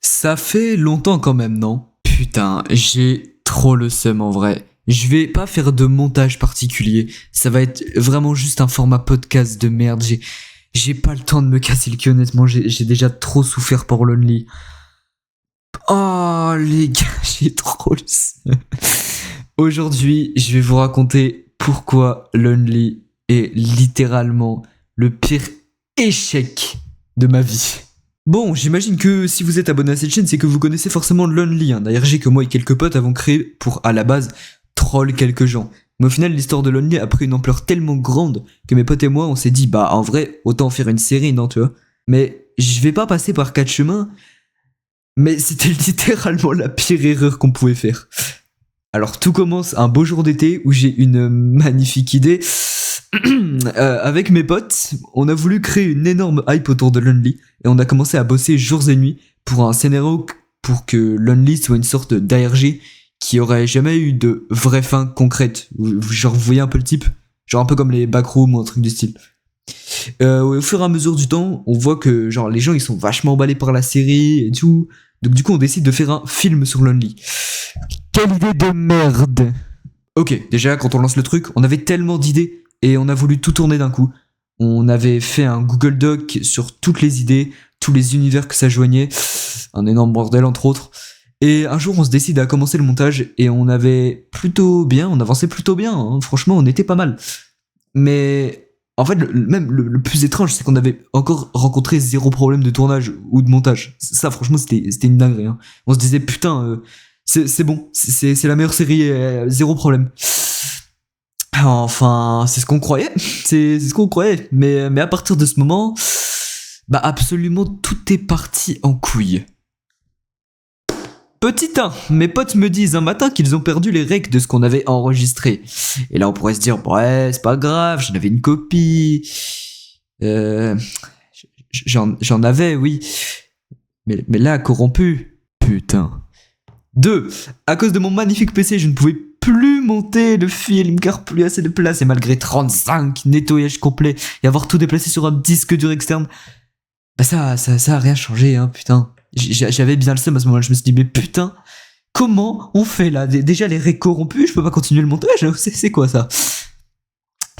Ça fait longtemps quand même, non? Putain, j'ai trop le seum en vrai. Je vais pas faire de montage particulier. Ça va être vraiment juste un format podcast de merde. J'ai pas le temps de me casser le cul, honnêtement. J'ai déjà trop souffert pour Lonely. Oh, les gars, j'ai trop le seum. Aujourd'hui, je vais vous raconter pourquoi Lonely est littéralement le pire échec de ma vie. Bon, j'imagine que si vous êtes abonné à cette chaîne, c'est que vous connaissez forcément Lonely. Hein. D'ailleurs, j'ai que moi et quelques potes avons créé pour, à la base, troll quelques gens. Mais au final, l'histoire de Lonely a pris une ampleur tellement grande que mes potes et moi, on s'est dit, bah en vrai, autant en faire une série, non, tu vois. Mais je vais pas passer par quatre chemins, mais c'était littéralement la pire erreur qu'on pouvait faire. Alors tout commence un beau jour d'été où j'ai une magnifique idée. Avec mes potes, on a voulu créer une énorme hype autour de Lonely et on a commencé à bosser jours et nuits pour un scénario pour que Lonely soit une sorte d'ARG qui aurait jamais eu de vraie fin concrète. Genre vous voyez un peu le type, genre un peu comme les backrooms ou un truc du style. Au fur et à mesure du temps, on voit que genre les gens ils sont vachement emballés par la série et tout. Donc du coup on décide de faire un film sur Lonely. Quelle idée de merde. Ok, déjà quand on lance le truc, on avait tellement d'idées et on a voulu tout tourner d'un coup. On avait fait un Google Doc sur toutes les idées, tous les univers que ça joignait, un énorme bordel entre autres. Et un jour on se décide à commencer le montage et on avançait plutôt bien, hein. Franchement on était pas mal. Mais en fait le plus étrange c'est qu'on avait encore rencontré zéro problème de tournage ou de montage. Ça franchement c'était une dinguerie. Hein. On se disait putain c'est bon, c'est la meilleure série, zéro problème. Enfin, c'est ce qu'on croyait, c'est ce qu'on croyait. Mais à partir de ce moment, bah absolument tout est parti en couille. Petit 1, mes potes me disent un matin qu'ils ont perdu les recs de ce qu'on avait enregistré. Et là on pourrait se dire, ouais, c'est pas grave, j'en avais une copie. Euh, j'en avais, oui. Mais là, corrompu. Putain. 2. À cause de mon magnifique PC, je ne pouvais plus monter le film car plus assez de place et malgré 35 nettoyages complets et avoir tout déplacé sur un disque dur externe, bah ça a rien changé, hein, putain. J'avais bien le seum à ce moment-là, je me suis dit, mais putain, comment on fait là? Déjà les rés corrompus, je peux pas continuer le montage, c'est quoi ça?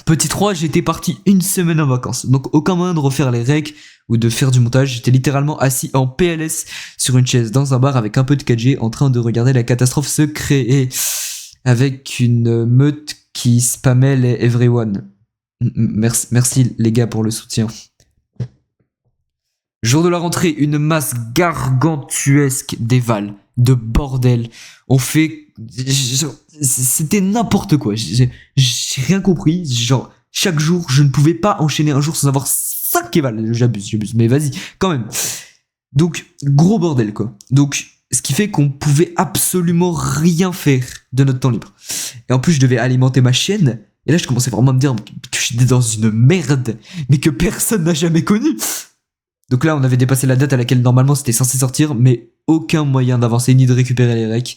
Petit 3, j'étais parti une semaine en vacances, donc aucun moyen de refaire les recs ou de faire du montage. J'étais littéralement assis en PLS sur une chaise dans un bar avec un peu de 4G en train de regarder la catastrophe se créer avec une meute qui spammait les everyone. Merci les gars pour le soutien. Jour de la rentrée, une masse gargantuesque d'éval, de bordel. On fait... C'était n'importe quoi. J'ai rien compris. Genre, chaque jour, je ne pouvais pas enchaîner un jour sans avoir 5 évals. J'abuse. Mais vas-y, quand même. Donc, gros bordel, quoi. Donc, ce qui fait qu'on pouvait absolument rien faire de notre temps libre. Et en plus, je devais alimenter ma chaîne. Et là, je commençais vraiment à me dire que j'étais dans une merde, mais que personne n'a jamais connue. Donc là, on avait dépassé la date à laquelle normalement c'était censé sortir, mais aucun moyen d'avancer ni de récupérer les recs.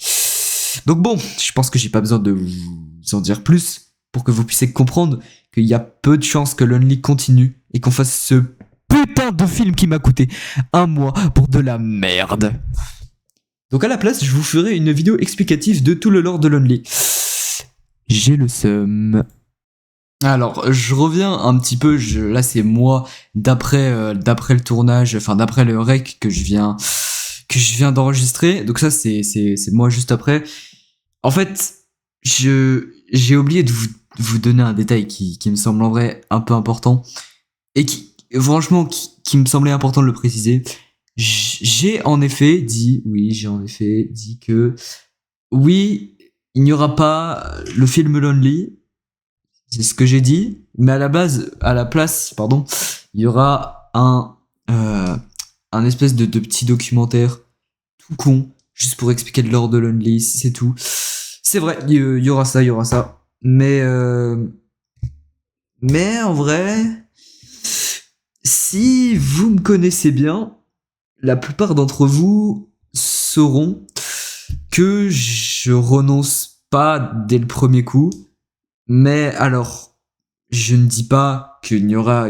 Donc bon, je pense que j'ai pas besoin de vous en dire plus pour que vous puissiez comprendre qu'il y a peu de chances que Lonely continue et qu'on fasse ce putain de film qui m'a coûté un mois pour de la merde. Donc à la place, je vous ferai une vidéo explicative de tout le lore de Lonely. J'ai le seum. Alors, je reviens un petit peu, là c'est moi, d'après le tournage, enfin d'après le rec que je viens d'enregistrer, donc ça c'est moi juste après. En fait, j'ai oublié de vous donner un détail qui me semble en vrai un peu important, et franchement, qui me semblait important de le préciser. J'ai en effet dit que, oui, il n'y aura pas le film Lonely, c'est ce que j'ai dit, mais à la place, il y aura un espèce de petit documentaire tout con, juste pour expliquer le lore de Lonely, c'est tout. C'est vrai, il y aura ça. Mais en vrai, si vous me connaissez bien, la plupart d'entre vous sauront que je renonce pas dès le premier coup. Mais alors, je ne dis pas qu'il y aura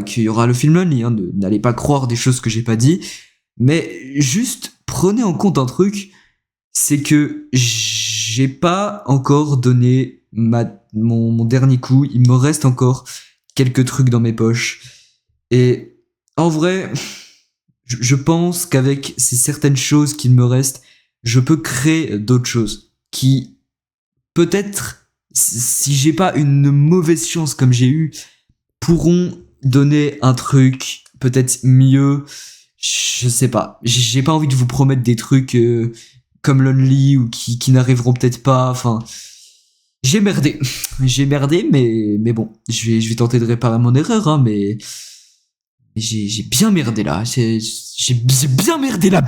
le film Lonely, hein, n'allez pas croire des choses que j'ai pas dit, mais juste prenez en compte un truc, c'est que j'ai pas encore donné mon dernier coup. Il me reste encore quelques trucs dans mes poches. Et en vrai, je pense qu'avec ces certaines choses qu'il me reste, je peux créer d'autres choses qui, peut-être, si j'ai pas une mauvaise chance comme j'ai eu, pourront donner un truc peut-être mieux. Je sais pas. J'ai pas envie de vous promettre des trucs comme Lonely ou qui n'arriveront peut-être pas. Enfin, j'ai merdé. J'ai merdé, mais bon, je vais tenter de réparer mon erreur, hein, mais j'ai bien merdé là. J'ai bien merdé là.